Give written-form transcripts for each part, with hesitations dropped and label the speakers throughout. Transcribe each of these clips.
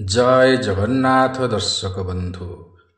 Speaker 1: जय जगन्नाथ दर्शक बंधु।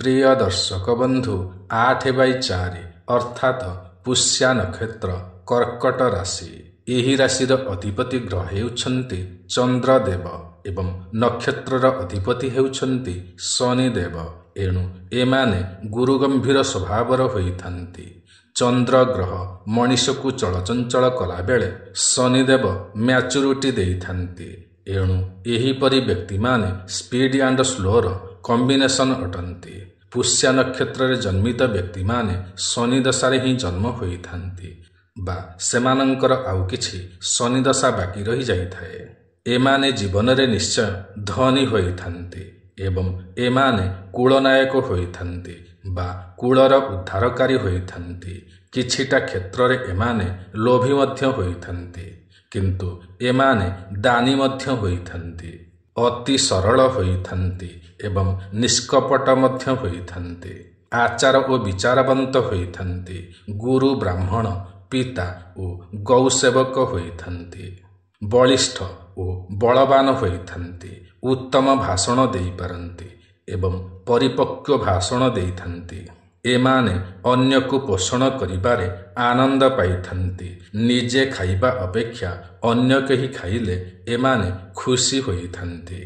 Speaker 1: प्रिय दर्शक बंधु 8/4 अर्थात पुष्या नक्षत्र कर्कट राशि। यही राशि अधिपति ग्रह हेउछन्ति चंद्रदेव एवं नक्षत्रर अधिपति हेउछन्ति शनिदेव। एणु एमाने गुरु गंभीर स्वभावर होइथान्ति। चंद्र ग्रह मनीष को चलचंचल कला बेले शनिदेव मैच्योरिटी देइथान्ति। एणु एहीपरि व्यक्ति माने स्पीड एंड स्लोर कॉम्बिनेशन अटंती। पुष्या नक्षत्र रे जन्मित व्यक्ति माने शनि दशारे ही जन्म होइथान्ति बा सेमानंकर आउ किछि शनि दशा बाकी रही जाइथाए। एमाने जीवन रे निश्चय धनी होइथान्ति एवं एमाने कुलनायक होइथान्ति बा कुलर उद्धारकारी होइथान्ति। किछिटा क्षेत्र रे एमाने लोभी मध्य होइथान्ति किंतु एमाने दानी मध्य होइथान्ति। अति सरल होइथान्ति एवं निष्कपट मध्य होइथान्ति। आचार और विचारवंत होइथान्ति। गुरु ब्राह्मण पिता और गौसेवक होइथान्ति। बलिष्ठ और बलवान होइथान्ति। उत्तम भाषण देई पारन्ति एवं परिपक्व भाषण देइथान्ति। एमाने अन्य को पोषण करिबारे आनंद पाइथान्ति। निजे खाइबा अपेक्षा अन्य केही खाइले एमाने खुशी होइथान्ति।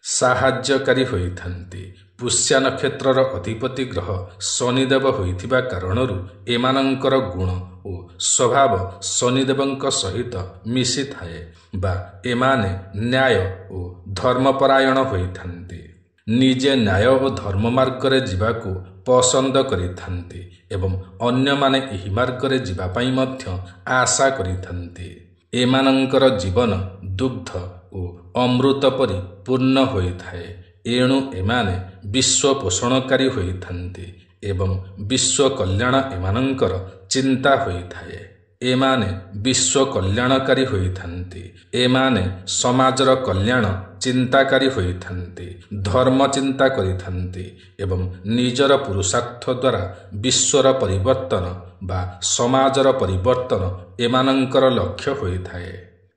Speaker 1: साहाय्यकारी होइथान्ति। पुष्या नक्षत्रर अधिपति ग्रह शनिदेव होइथिबा कारणरू एमानंकर गुण और स्वभाव शनिदेवंक सहित मिशी थाए बा एमाने न्याय और धर्मपरायण होइथान्ति। निजे न्याय और धर्म मार्ग रे जिबाकू पसंद करिथान्ति एवं अन्य माने एही मार्ग रे जिबा पई मध्य आशा करिथान्ति। एमानंकर जीवन दुग्ध और अमृत परि पूर्ण होइथाए। एणु एमाने विश्व पोषणकारी होइथान्ति एवं विश्व कल्याण एमानंकर चिंता होइथाए। एमाने विश्व कल्याणकारी होइथान्ति। एमाने समाजर कल्याण चिंताकारी होइथान्ति। धर्म चिंता करिथान्ति एवं निजर पुरुषार्थ द्वारा विश्वर परिवर्तन बा समाजर परिवर्तन एमानंकर लक्ष्य होइथाए।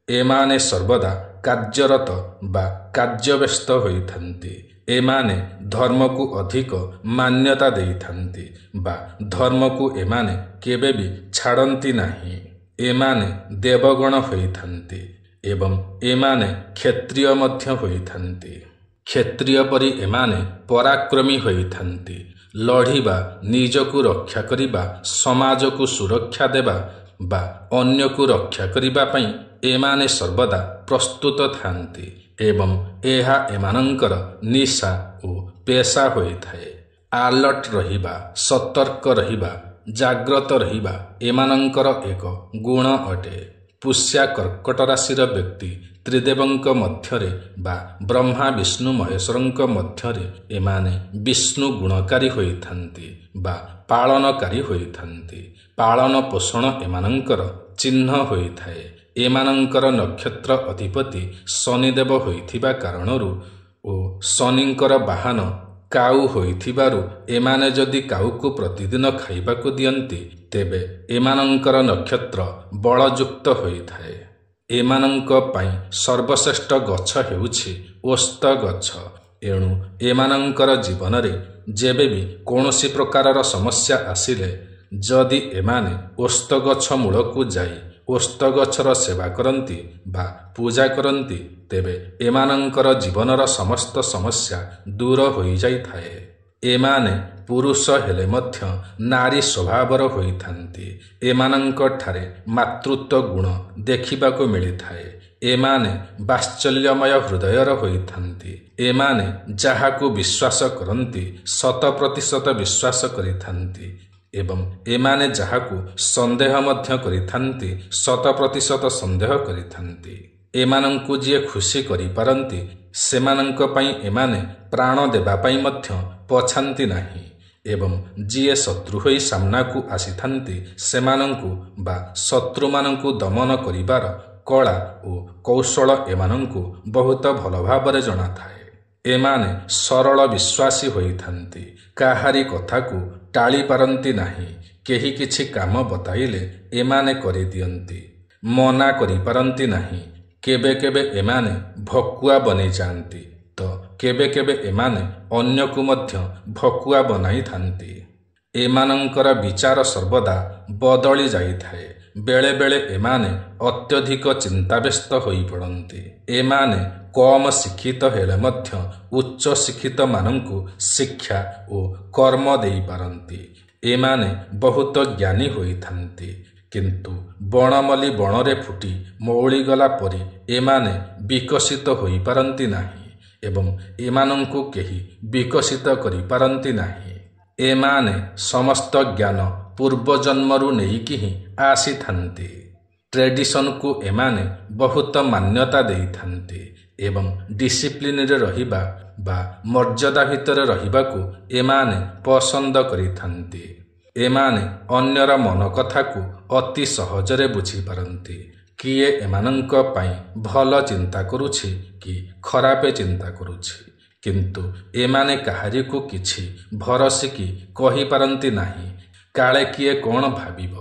Speaker 1: एमाने सर्वदा कार्यरत बा कार्यव्यस्त होइथान्ति। एमाने धर्म को अधिक मान्यता देइथान्ति बा धर्म को एमाने केबे भी छाड़ती नहीं। एमाने देवगण होइथान्ति एवं एमाने क्षत्रिय मध्य होइथान्ति। क्षत्रिय परि एमाने पराक्रमी होइथान्ति। लढ़िबा निजको रक्षा करिबा समाज को सुरक्षा देबा बा अन्य को रक्षा करिबा पई एमाने सर्वदा प्रस्तुत थान्ति एवं एहा एमानंकर निशा और पेशा होइथाए। अलर्ट रहिबा सतर्क रहिबा जाग्रत रहिबा एमानंकर एक गुण अटे। पुष्या कर्कट राशिर व्यक्ति त्रिदेवंक मध्यरे बा ब्रह्मा विष्णु महेश्वरंक मध्यरे एमाने विष्णु गुणकारी होइथान्ति बा पालनकारी होइथान्ति। पालन पोषण एमानंकर चिन्ह होइथाए। एमानंकर नक्षत्र अधिपति शनिदेव होइथिबा कारणरू ओ शनिंकर वाहन काऊ होइथिबारु एमाने जदि काऊ को प्रतिदिन खाइबाकू दियंती तेबे एमानंकर नक्षत्र बलयुक्त होइथाए। एमानंक पई सर्वश्रेष्ठ गछ हेउछि ओस्त गछ। एणु एमानंकर जीवन रे जेबे भी कोनोसी प्रकारर समस्या आसिले जदि एमाने ओस्त गछ मूलकू जाई ओस्त गछर सेवा करंती बा पूजा करंती तेबे एमानंकर जीवनर समस्त समस्या दूर होई जाइथाए। एमाने पुरुष हेले मध्य नारी स्वभावर होइथान्ति। एमानंक ठारे मातृत्व गुण देखिबाको मिलिथाए। एमाने वात्सल्यमय हृदयर होइथान्ति। एमाने जाहाकू विश्वास करंती 100% विश्वास करिथान्ति एवं एमाने जाहाकू संदेह मध्य करिथान्ति 100% संदेह करिथान्ति। एमानंकु जिए खुशी करि पारंती सेमानंक पई एमाने प्राण देबा पई मध्य पछांती नाही एवं जिए शत्रु होई सामना को आसीथान्ति सेमानंकु बा शत्रु मानंकु दमन करिबार कला और कौशल एमानंकु बहुत भल भाबरे जଣା थाए। एमाने सरल विश्वासी होइथान्ति। काहारी कथा को टाली पारंती नाही। केही किछि काम बताइले एमाने करि दियंती। मना करि पारंती नाही। केबे केबे एमाने भकुआ बनी जाती तो କେବେ କେବେ ଏମାନେ ଅନ୍ୟକୁ ମଧ୍ୟ ଭକୁଆ ବନାଇଥାନ୍ତି। ଏମାନଙ୍କର ବିଚାର ସର୍ବଦା ବଦଳି ଯାଇଥାଏ। ବେଳେବେଳେ ଏମାନେ ଅତ୍ୟଧିକ ଚିନ୍ତାବ୍ୟସ୍ତ ହୋଇପଡ଼ନ୍ତି। ଏମାନେ କମ୍ ଶିକ୍ଷିତ ହେଲେ ମଧ୍ୟ ଉଚ୍ଚ ଶିକ୍ଷିତମାନଙ୍କୁ ଶିକ୍ଷା ଓ କର୍ମ ଦେଇପାରନ୍ତି। ଏମାନେ ବହୁତ ଜ୍ଞାନୀ ହୋଇଥାନ୍ତି, କିନ୍ତୁ ବଣମଲ୍ଲି ବଣରେ ଫୁଟି ମଉଳିଗଲା ପରି ଏମାନେ ବିକଶିତ ହୋଇପାରନ୍ତି ନାହିଁ ଏବଂ ଏମାନଙ୍କୁ କେହି ବିକଶିତ କରିପାରନ୍ତି ନାହିଁ। ଏମାନେ ସମସ୍ତ ଜ୍ଞାନ ପୂର୍ବଜନ୍ମରୁ ନେଇକି ହିଁ ଆସିଥାନ୍ତି। ଟ୍ରେଡିସନକୁ ଏମାନେ ବହୁତ ମାନ୍ୟତା ଦେଇଥାନ୍ତି ଏବଂ ଡିସିପ୍ଲିନରେ ରହିବା ବା ମର୍ଯ୍ୟାଦା ଭିତରେ ରହିବାକୁ ଏମାନେ ପସନ୍ଦ କରିଥାନ୍ତି। ଏମାନେ ଅନ୍ୟର ମନ କଥାକୁ ଅତି ସହଜରେ ବୁଝିପାରନ୍ତି। କିଏ ଏମାନଙ୍କ ପାଇଁ ଭଲ ଚିନ୍ତା କରୁଛି କି ଖରାପ ଚିନ୍ତା କରୁଛି, କିନ୍ତୁ ଏମାନେ କାହାରିକୁ କିଛି ଭରସିକି କହିପାରନ୍ତି ନାହିଁ। କାଳେ କିଏ କ'ଣ ଭାବିବ,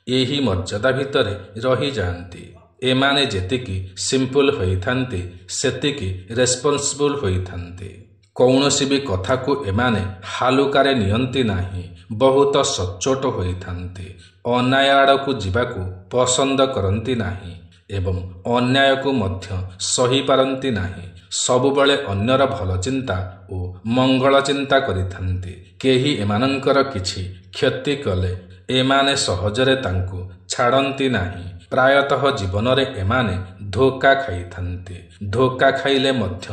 Speaker 1: ଏହି ମର୍ଯ୍ୟାଦା ଭିତରେ ରହିଯାଆନ୍ତି। ଏମାନେ ଯେତିକି ସିମ୍ପଲ ହୋଇଥାନ୍ତି ସେତିକି ରେସ୍ପନ୍ସିବୁଲ ହୋଇଥାନ୍ତି। କୌଣସି ବି କଥାକୁ ଏମାନେ ହାଲୁକାରେ ନିଅନ୍ତି ନାହିଁ। ବହୁତ ସଚ୍ଚୋଟ ହୋଇଥାନ୍ତି। ଅନ୍ୟାୟ ଆଡ଼କୁ ଯିବାକୁ ପସନ୍ଦ କରନ୍ତି ନାହିଁ ଏବଂ ଅନ୍ୟାୟକୁ ମଧ୍ୟ ସହିପାରନ୍ତି ନାହିଁ। ସବୁବେଳେ ଅନ୍ୟର ଭଲ ଚିନ୍ତା ଓ ମଙ୍ଗଳ ଚିନ୍ତା କରିଥାନ୍ତି। କେହି ଏମାନଙ୍କର କିଛି କ୍ଷତି କଲେ ଏମାନେ ସହଜରେ ତାଙ୍କୁ ଛାଡ଼ନ୍ତି ନାହିଁ। ପ୍ରାୟତଃ ଜୀବନରେ ଏମାନେ ଧୋକା ଖାଇଥାନ୍ତି। ଧୋକା ଖାଇଲେ ମଧ୍ୟ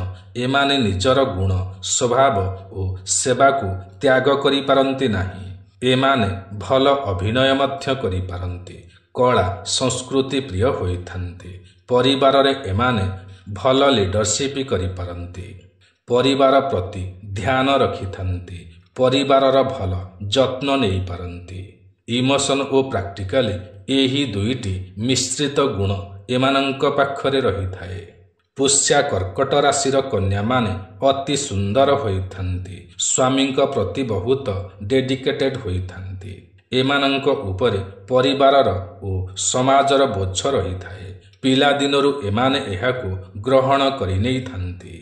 Speaker 1: ଏମାନେ ନିଜର ଗୁଣ, ସ୍ୱଭାବ ଓ ସେବାକୁ ତ୍ୟାଗ କରିପାରନ୍ତି ନାହିଁ। ଏମାନେ ଭଲ ଅଭିନୟ ମଧ୍ୟ କରିପାରନ୍ତି। କଳା ସଂସ୍କୃତି ପ୍ରିୟ ହୋଇଥାନ୍ତି। ପରିବାରରେ ଏମାନେ ଭଲ ଲିଡରସିପ୍ କରିପାରନ୍ତି। ପରିବାର ପ୍ରତି ଧ୍ୟାନ ରଖିଥାନ୍ତି। ପରିବାରର ଭଲ ଯତ୍ନ ନେଇପାରନ୍ତି। ଇମୋସନ ଓ ପ୍ରାକ୍ଟିକାଲି ଏହି ଦୁଇଟି ମିଶ୍ରିତ ଗୁଣ ଏମାନଙ୍କ ପାଖରେ ରହିଥାଏ। ପୁଷ୍ୟା କର୍କଟ ରାଶିର କନ୍ୟାମାନେ ଅତି ସୁନ୍ଦର ହୋଇଥାନ୍ତି। ସ୍ୱାମୀଙ୍କ ପ୍ରତି ବହୁତ ଡେଡିକେଟେଡ୍ ହୋଇଥାନ୍ତି। ଏମାନଙ୍କ ଉପରେ ପରିବାରର ଓ ସମାଜର ବୋଝ ରହିଥାଏ। ପିଲାଦିନରୁ ଏମାନେ ଏହାକୁ ଗ୍ରହଣ କରିନେଇଥାନ୍ତି।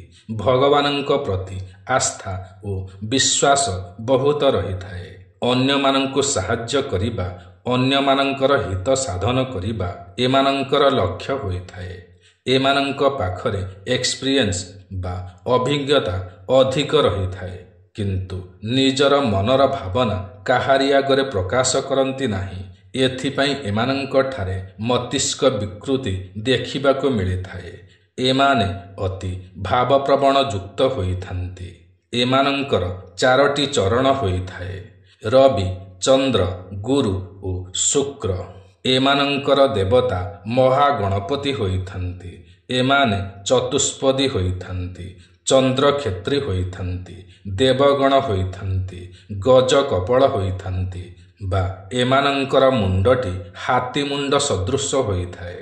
Speaker 1: ଭଗବାନଙ୍କ ପ୍ରତି ଆସ୍ଥା ଓ ବିଶ୍ୱାସ ବହୁତ ରହିଥାଏ। ଅନ୍ୟମାନଙ୍କୁ ସାହାଯ୍ୟ କରିବା, ଅନ୍ୟମାନଙ୍କର ହିତ ସାଧନ କରିବା ଏମାନଙ୍କର ଲକ୍ଷ୍ୟ ହୋଇଥାଏ। ଏମାନଙ୍କ ପାଖରେ ଏକ୍ସପିରିଏନ୍ସ ବା ଅଭିଜ୍ଞତା ଅଧିକ ରହିଥାଏ, କିନ୍ତୁ ନିଜର ମନର ଭାବନା କାହାରି ଆଗରେ ପ୍ରକାଶ କରନ୍ତି ନାହିଁ। ଏଥିପାଇଁ ଏମାନଙ୍କଠାରେ ମସ୍ତିଷ୍କ ବିକୃତି ଦେଖିବାକୁ ମିଳିଥାଏ। ଏମାନେ ଅତି ଭାବପ୍ରବଣ ଯୁକ୍ତ ହୋଇଥାନ୍ତି। ଏମାନଙ୍କର 4ଟି ଚରଣ ହୋଇଥାଏ: ରବି, ଚନ୍ଦ୍ର, ଗୁରୁ ଓ ଶୁକ୍ର। ଏମାନଙ୍କର ଦେବତା ମହାଗଣପତି ହୋଇଥାନ୍ତି। ଏମାନେ ଚତୁଷ୍ପଦୀ ହୋଇଥାନ୍ତି। ଚନ୍ଦ୍ରକ୍ଷେତ୍ରୀ ହୋଇଥାନ୍ତି। ଦେବଗଣ ହୋଇଥାନ୍ତି। ଗଜ କପଳ ହୋଇଥାନ୍ତି ବା ଏମାନଙ୍କର ମୁଣ୍ଡଟି ହାତୀ ମୁଣ୍ଡ ସଦୃଶ ହୋଇଥାଏ।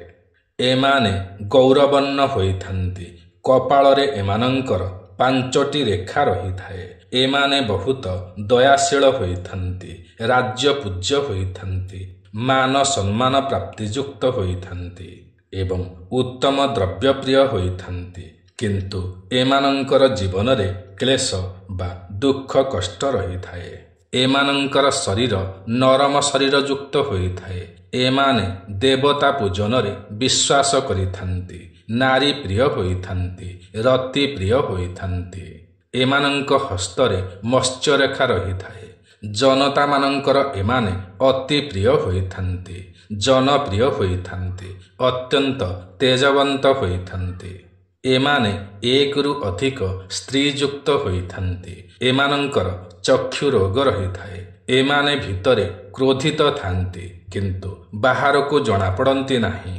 Speaker 1: ଏମାନେ ଗୌରବର୍ଣ୍ଣ ହୋଇଥାନ୍ତି। କପାଳରେ ଏମାନଙ୍କର 5ଟି ରେଖା ରହିଥାଏ। ଏମାନେ ବହୁତ ଦୟାଶୀଳ ହୋଇଥାନ୍ତି। ରାଜ୍ୟ ପୂଜ୍ୟ ହୋଇଥାନ୍ତି। ମାନ ସମ୍ମାନ ପ୍ରାପ୍ତିଯୁକ୍ତ ହୋଇଥାନ୍ତି ଏବଂ ଉତ୍ତମ ଦ୍ରବ୍ୟପ୍ରିୟ ହୋଇଥାନ୍ତି। କିନ୍ତୁ ଏମାନଙ୍କର ଜୀବନରେ କ୍ଲେଶ ବା ଦୁଃଖ କଷ୍ଟ ରହିଥାଏ। ଏମାନଙ୍କର ଶରୀର ନରମ ଶରୀର ଯୁକ୍ତ ହୋଇଥାଏ। ଏମାନେ ଦେବତା ପୂଜନରେ ବିଶ୍ୱାସ କରିଥାନ୍ତି। ନାରୀ ପ୍ରିୟ ହୋଇଥାନ୍ତି। ରତି ପ୍ରିୟ ହୋଇଥାନ୍ତି। ଏମାନଙ୍କ ହସ୍ତରେ ମତ୍ସ୍ୟରେଖା ରହିଥାଏ। ଜନତାମାନଙ୍କର ଏମାନେ ଅତି ପ୍ରିୟ ହୋଇଥାନ୍ତି। ଜନପ୍ରିୟ ହୋଇଥାନ୍ତି। ଅତ୍ୟନ୍ତ ତେଜବନ୍ତ ହୋଇଥାନ୍ତି। ଏମାନେ 1ରୁ ଅଧିକ ସ୍ତ୍ରୀଯୁକ୍ତ ହୋଇଥାନ୍ତି। ଏମାନଙ୍କର ଚକ୍ଷୁ ରୋଗ ରହିଥାଏ। ଏମାନେ ଭିତରେ କ୍ରୋଧିତ ଥାନ୍ତି, କିନ୍ତୁ ବାହାରକୁ ଜଣାପଡ଼ନ୍ତି ନାହିଁ।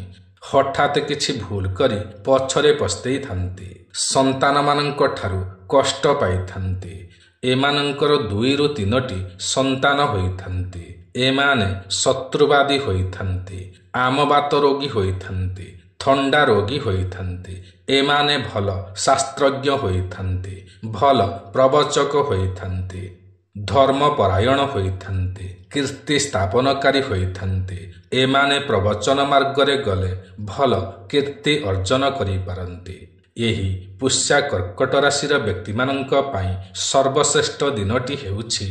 Speaker 1: ହଠାତ୍ କିଛି ଭୁଲ କରି ପଛରେ ପସ୍ତେଇଥାନ୍ତି। ସନ୍ତାନମାନଙ୍କ ଠାରୁ କଷ୍ଟ ପାଇଥାନ୍ତି। ଏମାନଙ୍କର 2ରୁ 3ଟି ସନ୍ତାନ ହୋଇଥାନ୍ତି। ଏମାନେ ଶତ୍ରୁବାଦୀ ହୋଇଥାନ୍ତି। ଆମବାତ ରୋଗୀ ହୋଇଥାନ୍ତି। ଥଣ୍ଡା ରୋଗୀ ହୋଇଥାନ୍ତି। ଏମାନେ ଭଲ ଶାସ୍ତ୍ରଜ୍ଞ ହୋଇଥାନ୍ତି। ଭଲ ପ୍ରବଚକ ହୋଇଥାନ୍ତି। ଧର୍ମପରାୟଣ ହୋଇଥାନ୍ତି। କୀର୍ତ୍ତି ସ୍ଥାପନକାରୀ ହୋଇଥାନ୍ତି। ଏମାନେ ପ୍ରବଚନ ମାର୍ଗରେ ଗଲେ ଭଲ କୀର୍ତ୍ତି ଅର୍ଜନ କରିପାରନ୍ତି। ଏହି ପୁଷ୍ୟା କର୍କଟ ରାଶିର ବ୍ୟକ୍ତିମାନଙ୍କ ପାଇଁ ସର୍ବଶ୍ରେଷ୍ଠ ଦିନଟି ହେଉଛି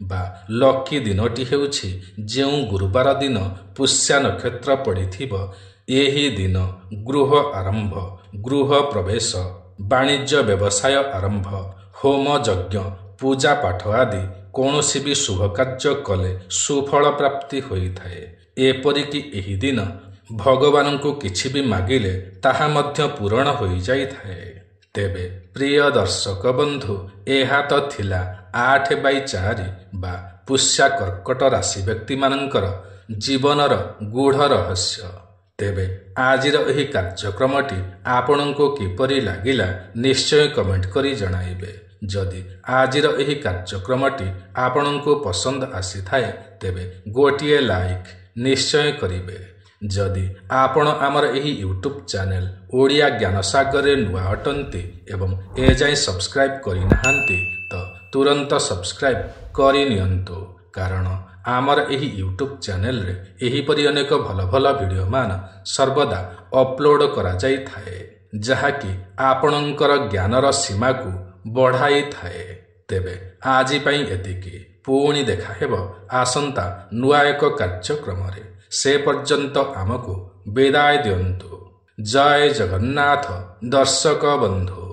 Speaker 1: ବା ଲକି ଦିନଟି ହେଉଛି ଯେଉଁ ଗୁରୁବାର ଦିନ ପୁଷ୍ୟା ନକ୍ଷତ୍ର ପଡ଼ିଥିବ। ଏହି ଦିନ ଗୃହ ଆରମ୍ଭ, ଗୃହ ପ୍ରବେଶ, ବାଣିଜ୍ୟ ବ୍ୟବସାୟ ଆରମ୍ଭ, ହୋମ ଯଜ୍ଞ, ପୂଜା ପାଠ ଆଦି କୌଣସି ବି ଶୁଭ କାର୍ଯ୍ୟ କଲେ ସୁଫଳ ପ୍ରାପ୍ତି ହୋଇଥାଏ। ଏପରିକି ଏହି ଦିନ ଭଗବାନଙ୍କୁ କିଛି ବି ମାଗିଲେ ତାହା ମଧ୍ୟ ପୂରଣ ହୋଇଯାଇଥାଏ। ତେବେ ପ୍ରିୟ ଦର୍ଶକ ବନ୍ଧୁ, ଏହା ତ ଥିଲା 8/4 ବା ପୁଷ୍ୟା କର୍କଟ ରାଶି ବ୍ୟକ୍ତିମାନଙ୍କର ଜୀବନର ଗୂଢ଼ ରହସ୍ୟ। ତେବେ ଆଜିର ଏହି କାର୍ଯ୍ୟକ୍ରମଟି ଆପଣଙ୍କୁ କିପରି ଲାଗିଲା ନିଶ୍ଚୟ କମେଣ୍ଟ କରି ଜଣାଇବେ। ଯଦି ଆଜିର ଏହି କାର୍ଯ୍ୟକ୍ରମଟି ଆପଣଙ୍କୁ ପସନ୍ଦ ଆସିଥାଏ ତେବେ ଗୋଟିଏ ଲାଇକ୍ ନିଶ୍ଚୟ କରିବେ। ଯଦି ଆପଣ ଆମର ଏହି ୟୁଟ୍ୟୁବ୍ ଚ୍ୟାନେଲ ଓଡ଼ିଆ ଜ୍ଞାନସାଗରରେ ନୂଆ ଅଟନ୍ତି ଏବଂ ଏଯାଏଁ ସବସ୍କ୍ରାଇବ୍ କରିନାହାନ୍ତି ତ ତୁରନ୍ତ ସବସ୍କ୍ରାଇବ୍ କରିନିଅନ୍ତୁ, କାରଣ ଆମର ଏହି ୟୁଟ୍ୟୁବ୍ ଚ୍ୟାନେଲରେ ଏହିପରି ଅନେକ ଭଲ ଭଲ ଭିଡ଼ିଓମାନ ସର୍ବଦା ଅପଲୋଡ଼ କରାଯାଇଥାଏ, ଯାହାକି ଆପଣଙ୍କର ଜ୍ଞାନର ସୀମାକୁ ବଢ଼ାଇଥାଏ। ତେବେ ଆଜି ପାଇଁ ଏତିକି। ପୁଣି ଦେଖା ହେବ ଆସନ୍ତା ନୂଆ ଏକ କାର୍ଯ୍ୟକ୍ରମରେ। ସେ ପର୍ଯ୍ୟନ୍ତ ଆମକୁ ବିଦାୟ ଦିଅନ୍ତୁ। ଜୟ ଜଗନ୍ନାଥ ଦର୍ଶକ ବନ୍ଧୁ।